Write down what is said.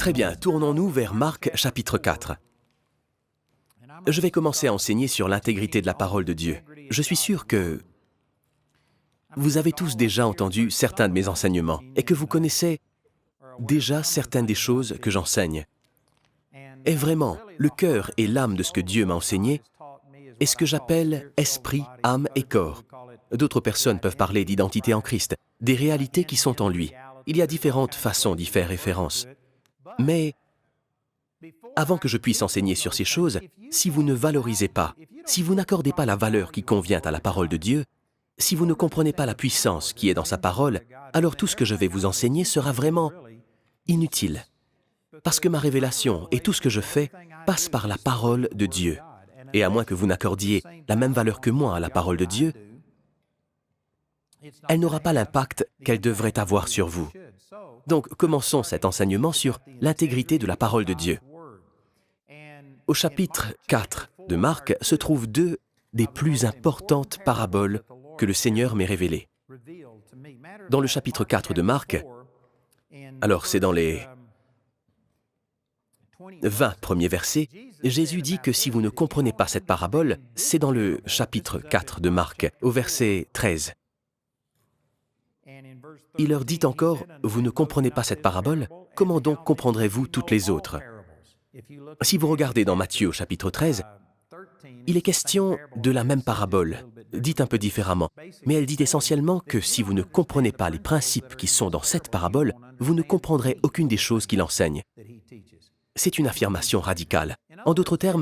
Très bien, tournons-nous vers Marc chapitre 4. Je vais commencer à enseigner sur l'intégrité de la parole de Dieu. Je suis sûr que vous avez tous déjà entendu certains de mes enseignements et que vous connaissez déjà certaines des choses que j'enseigne. Et vraiment, le cœur et l'âme de ce que Dieu m'a enseigné est ce que j'appelle esprit, âme et corps. D'autres personnes peuvent parler d'identité en Christ, des réalités qui sont en lui. Il y a différentes façons d'y faire référence. Mais avant que je puisse enseigner sur ces choses, si vous ne valorisez pas, si vous n'accordez pas la valeur qui convient à la parole de Dieu, si vous ne comprenez pas la puissance qui est dans sa parole, alors tout ce que je vais vous enseigner sera vraiment inutile. Parce que ma révélation et tout ce que je fais passe par la parole de Dieu. Et à moins que vous n'accordiez la même valeur que moi à la parole de Dieu, elle n'aura pas l'impact qu'elle devrait avoir sur vous. Donc, commençons cet enseignement sur l'intégrité de la parole de Dieu. Au chapitre 4 de Marc se trouvent deux des plus importantes paraboles que le Seigneur m'ait révélées. Dans le chapitre 4 de Marc, alors c'est dans les 20 premiers versets, Jésus dit que si vous ne comprenez pas cette parabole, c'est dans le chapitre 4 de Marc, au verset 13. Il leur dit encore, vous ne comprenez pas cette parabole, comment donc comprendrez-vous toutes les autres? Si vous regardez dans Matthieu au chapitre 13, il est question de la même parabole, dite un peu différemment, mais elle dit essentiellement que si vous ne comprenez pas les principes qui sont dans cette parabole, vous ne comprendrez aucune des choses qu'il enseigne. C'est une affirmation radicale. En d'autres termes,